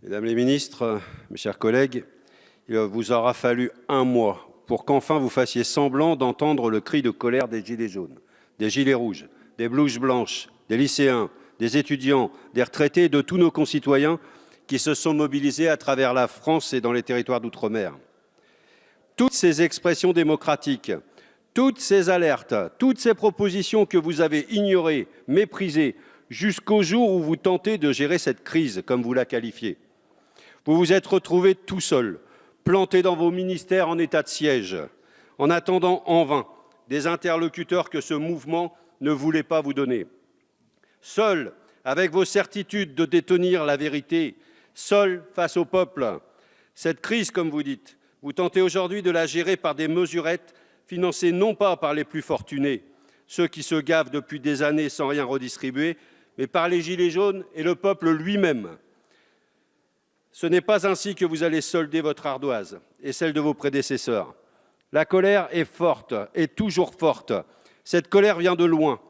Mesdames les ministres, mes chers collègues, il vous aura fallu un mois pour qu'enfin vous fassiez semblant d'entendre le cri de colère des gilets jaunes, des gilets rouges, des blouses blanches, des lycéens, des étudiants, des retraités et de tous nos concitoyens qui se sont mobilisés à travers la France et dans les territoires d'outre-mer. Toutes ces expressions démocratiques, toutes ces alertes, toutes ces propositions que vous avez ignorées, méprisées, jusqu'au jour où vous tentez de gérer cette crise, comme vous la qualifiez. Vous vous êtes retrouvés tout seuls, plantés dans vos ministères en état de siège, en attendant en vain des interlocuteurs que ce mouvement ne voulait pas vous donner. Seuls, avec vos certitudes de détenir la vérité, seuls face au peuple. Cette crise, comme vous dites, vous tentez aujourd'hui de la gérer par des mesurettes financées non pas par les plus fortunés, ceux qui se gavent depuis des années sans rien redistribuer, mais par les gilets jaunes et le peuple lui-même. Ce n'est pas ainsi que vous allez solder votre ardoise et celle de vos prédécesseurs. La colère est forte et toujours forte. Cette colère vient de loin.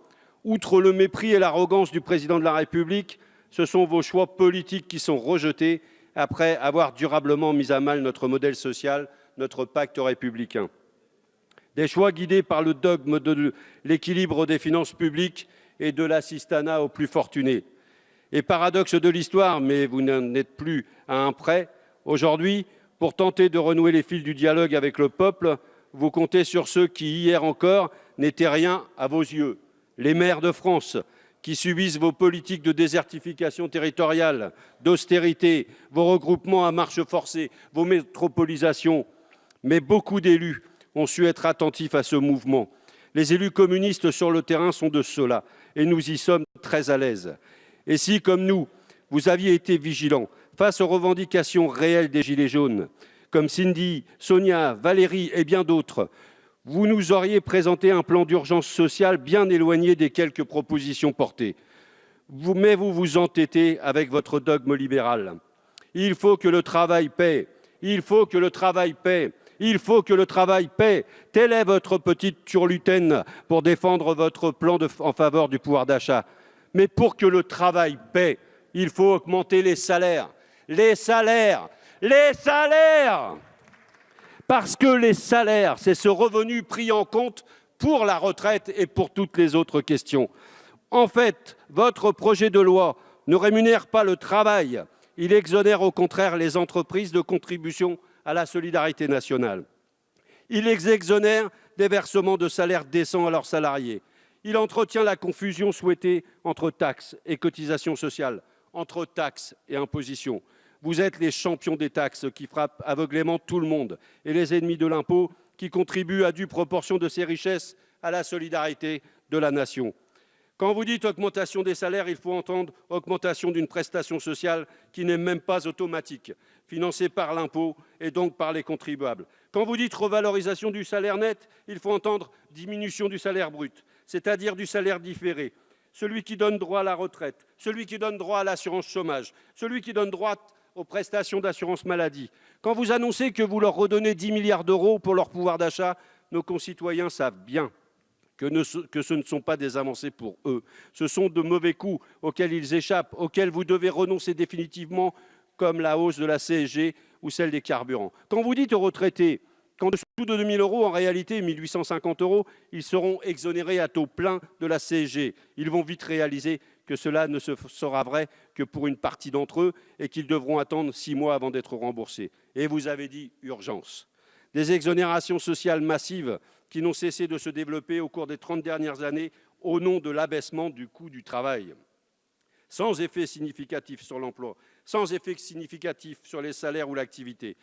Outre le mépris et l'arrogance du président de la République, ce sont vos choix politiques qui sont rejetés après avoir durablement mis à mal notre modèle social, notre pacte républicain. Des choix guidés par le dogme de l'équilibre des finances publiques et de l'assistanat aux plus fortunés. Et paradoxe de l'histoire, mais vous n'en êtes plus à un près, aujourd'hui, pour tenter de renouer les fils du dialogue avec le peuple, vous comptez sur ceux qui, hier encore, n'étaient rien à vos yeux. Les maires de France, qui subissent vos politiques de désertification territoriale, d'austérité, vos regroupements à marche forcée, vos métropolisations. Mais beaucoup d'élus ont su être attentifs à ce mouvement. Les élus communistes sur le terrain sont de ceux-là, et nous y sommes très à l'aise. Et si, comme nous, vous aviez été vigilants face aux revendications réelles des Gilets jaunes, comme Cindy, Sonia, Valérie et bien d'autres, vous nous auriez présenté un plan d'urgence sociale bien éloigné des quelques propositions portées. Mais vous vous entêtez avec votre dogme libéral. Il faut que le travail paie. Il faut que le travail paie. Il faut que le travail paie. Telle est votre petite turlutaine pour défendre votre plan en faveur du pouvoir d'achat. Mais pour que le travail paie, il faut augmenter les salaires. Les salaires. Les salaires. Parce que les salaires, c'est ce revenu pris en compte pour la retraite et pour toutes les autres questions. En fait, votre projet de loi ne rémunère pas le travail. Il exonère au contraire les entreprises de contribution à la solidarité nationale. Il les exonère des versements de salaires décents à leurs salariés. Il entretient la confusion souhaitée entre taxes et cotisations sociales, entre taxes et impositions. Vous êtes les champions des taxes qui frappent aveuglément tout le monde et les ennemis de l'impôt qui contribuent à due proportion de ses richesses à la solidarité de la nation. Quand vous dites augmentation des salaires, il faut entendre augmentation d'une prestation sociale qui n'est même pas automatique, financée par l'impôt et donc par les contribuables. Quand vous dites revalorisation du salaire net, il faut entendre diminution du salaire brut, c'est-à-dire du salaire différé, celui qui donne droit à la retraite, celui qui donne droit à l'assurance chômage, celui qui donne droit aux prestations d'assurance maladie. Quand vous annoncez que vous leur redonnez 10 milliards d'euros pour leur pouvoir d'achat, nos concitoyens savent bien que ce ne sont pas des avancées pour eux. Ce sont de mauvais coups auxquels ils échappent, auxquels vous devez renoncer définitivement, comme la hausse de la CSG ou celle des carburants. Quand vous dites aux retraités qu'en dessous de 2 000 euros, en réalité 1 850 euros, ils seront exonérés à taux plein de la CSG, ils vont vite réaliser que cela ne sera vrai que pour une partie d'entre eux et qu'ils devront attendre 6 mois avant d'être remboursés. Et vous avez dit urgence. Des exonérations sociales massives qui n'ont cessé de se développer au cours des 30 dernières années au nom de l'abaissement du coût du travail. Sans effet significatif sur l'emploi, sans effet significatif sur les salaires ou l'activité.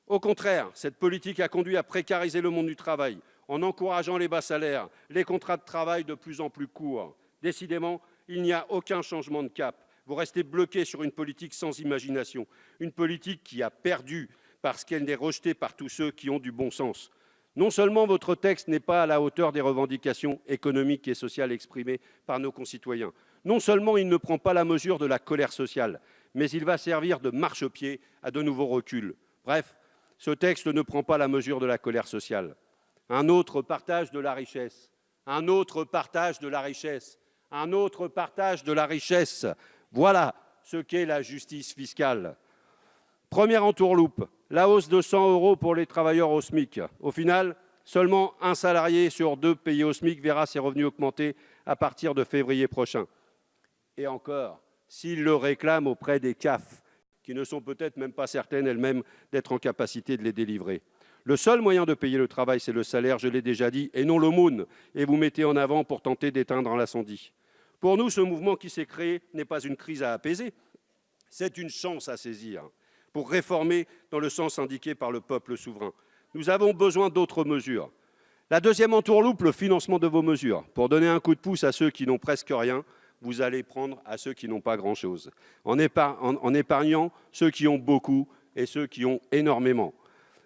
Au contraire, cette politique a conduit à précariser le monde du travail en encourageant les bas salaires, les contrats de travail de plus en plus courts. Décidément, il n'y a aucun changement de cap. Vous restez bloqué sur une politique sans imagination, une politique qui a perdu parce qu'elle est rejetée par tous ceux qui ont du bon sens. Non seulement votre texte n'est pas à la hauteur des revendications économiques et sociales exprimées par nos concitoyens, non seulement il ne prend pas la mesure de la colère sociale, mais il va servir de marchepied à de nouveaux reculs. Bref, ce texte ne prend pas la mesure de la colère sociale. Un autre partage de la richesse, un autre partage de la richesse, un autre partage de la richesse. Voilà ce qu'est la justice fiscale. Première entourloupe, la hausse de 100 € pour les travailleurs au SMIC. Au final, seulement un salarié sur deux payé au SMIC verra ses revenus augmenter à partir de février prochain. Et encore, s'il le réclame auprès des CAF, qui ne sont peut-être même pas certaines elles-mêmes d'être en capacité de les délivrer. Le seul moyen de payer le travail, c'est le salaire, je l'ai déjà dit, et non l'aumône, et vous mettez en avant pour tenter d'éteindre l'incendie. Pour nous, ce mouvement qui s'est créé n'est pas une crise à apaiser, c'est une chance à saisir pour réformer dans le sens indiqué par le peuple souverain. Nous avons besoin d'autres mesures. La deuxième entourloupe, le financement de vos mesures. Pour donner un coup de pouce à ceux qui n'ont presque rien, vous allez prendre à ceux qui n'ont pas grand-chose, en épargnant ceux qui ont beaucoup et ceux qui ont énormément.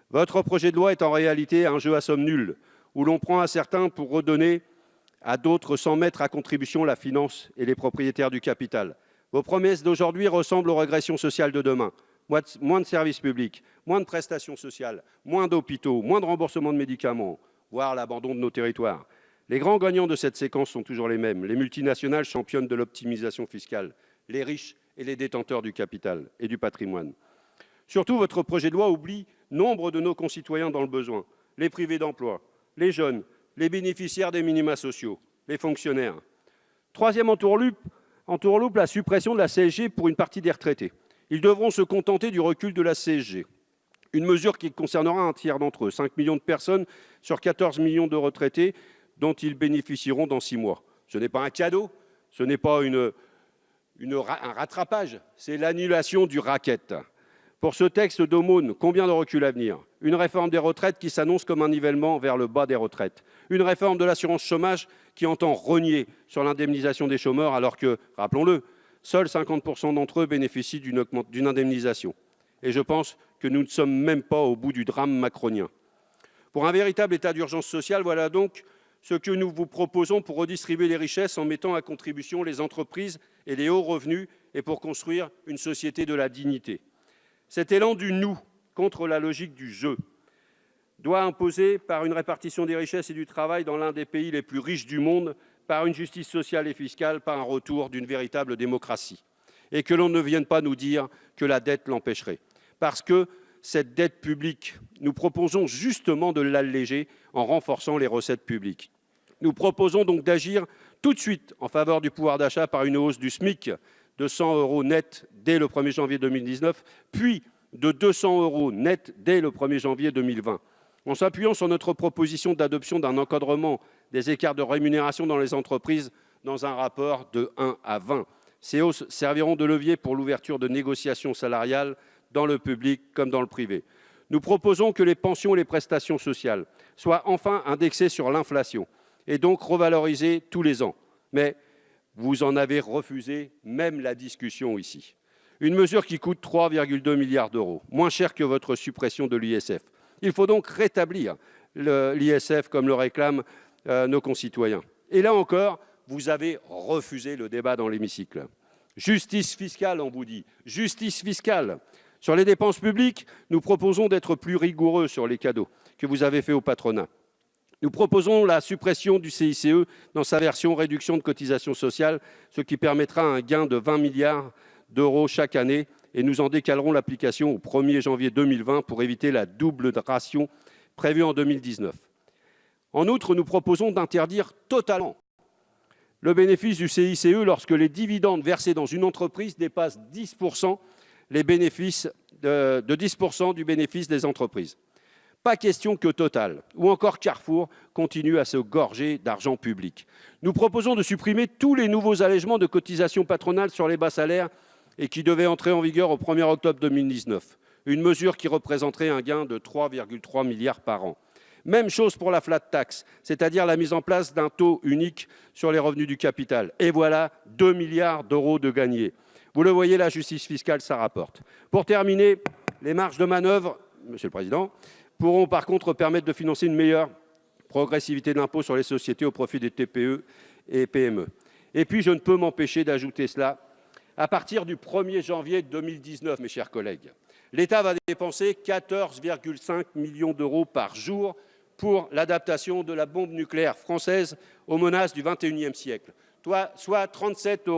Votre projet de loi est en réalité un jeu à somme nulle, où l'on prend à certains pour redonner à d'autres sans mettre à contribution la finance et les propriétaires du capital. Vos promesses d'aujourd'hui ressemblent aux régressions sociales de demain. Moins de services publics, moins de prestations sociales, moins d'hôpitaux, moins de remboursement de médicaments, voire l'abandon de nos territoires. Les grands gagnants de cette séquence sont toujours les mêmes. Les multinationales championnes de l'optimisation fiscale, les riches et les détenteurs du capital et du patrimoine. Surtout, votre projet de loi oublie nombre de nos concitoyens dans le besoin, les privés d'emploi, les jeunes, les bénéficiaires des minima sociaux, les fonctionnaires. Troisième entourloupe, la suppression de la CSG pour une partie des retraités. Ils devront se contenter du recul de la CSG, une mesure qui concernera un tiers d'entre eux, 5 millions de personnes sur 14 millions de retraités dont ils bénéficieront dans 6 mois. Ce n'est pas un cadeau, ce n'est pas un rattrapage, c'est l'annulation du racket. Pour ce texte d'aumône, combien de recul à venir? Une réforme des retraites qui s'annonce comme un nivellement vers le bas des retraites. Une réforme de l'assurance chômage qui entend rogner sur l'indemnisation des chômeurs alors que, rappelons-le, seuls 50% d'entre eux bénéficient d'une indemnisation. Et je pense que nous ne sommes même pas au bout du drame macronien. Pour un véritable état d'urgence sociale, voilà donc ce que nous vous proposons pour redistribuer les richesses en mettant à contribution les entreprises et les hauts revenus et pour construire une société de la dignité. Cet élan du « nous » contre la logique du « je » doit imposer par une répartition des richesses et du travail dans l'un des pays les plus riches du monde, par une justice sociale et fiscale, par un retour d'une véritable démocratie. Et que l'on ne vienne pas nous dire que la dette l'empêcherait. Parce que cette dette publique, nous proposons justement de l'alléger en renforçant les recettes publiques. Nous proposons donc d'agir tout de suite en faveur du pouvoir d'achat par une hausse du SMIC de 100 € net dès le 1er janvier 2019, puis de 200 € net dès le 1er janvier 2020. En s'appuyant sur notre proposition d'adoption d'un encadrement des écarts de rémunération dans les entreprises dans un rapport de 1 à 20. Ces hausses serviront de levier pour l'ouverture de négociations salariales dans le public comme dans le privé. Nous proposons que les pensions et les prestations sociales soient enfin indexées sur l'inflation et donc revalorisées tous les ans. Mais vous en avez refusé même la discussion ici. Une mesure qui coûte 3,2 milliards d'euros, moins cher que votre suppression de l'ISF. Il faut donc rétablir l'ISF comme le réclament nos concitoyens. Et là encore, vous avez refusé le débat dans l'hémicycle. Justice fiscale, on vous dit. Justice fiscale. Sur les dépenses publiques, nous proposons d'être plus rigoureux sur les cadeaux que vous avez faits au patronat. Nous proposons la suppression du CICE dans sa version réduction de cotisations sociales, ce qui permettra un gain de 20 milliards d'euros chaque année, et nous en décalerons l'application au 1er janvier 2020 pour éviter la double ration prévue en 2019. En outre, nous proposons d'interdire totalement le bénéfice du CICE lorsque les dividendes versés dans une entreprise dépassent 10% les bénéfices de 10% du bénéfice des entreprises. Pas question que Total ou encore Carrefour continuent à se gorger d'argent public. Nous proposons de supprimer tous les nouveaux allègements de cotisations patronales sur les bas salaires et qui devaient entrer en vigueur au 1er octobre 2019. Une mesure qui représenterait un gain de 3,3 milliards par an. Même chose pour la flat tax, c'est-à-dire la mise en place d'un taux unique sur les revenus du capital. Et voilà 2 milliards d'euros de gagnés. Vous le voyez, la justice fiscale, ça rapporte. Pour terminer, les marges de manœuvre, Monsieur le Président, pourront par contre permettre de financer une meilleure progressivité de l'impôt sur les sociétés au profit des TPE et PME. Et puis, je ne peux m'empêcher d'ajouter cela. À partir du 1er janvier 2019, mes chers collègues, l'État va dépenser 14,5 millions d'euros par jour pour l'adaptation de la bombe nucléaire française aux menaces du XXIe siècle, soit 37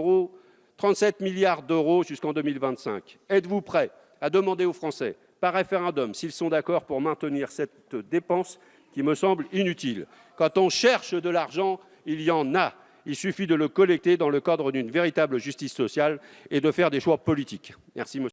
milliards d'euros jusqu'en 2025. Êtes-vous prêts à demander aux Français, par référendum, s'ils sont d'accord pour maintenir cette dépense qui me semble inutile. Quand on cherche de l'argent, il y en a. Il suffit de le collecter dans le cadre d'une véritable justice sociale et de faire des choix politiques. Merci, monsieur.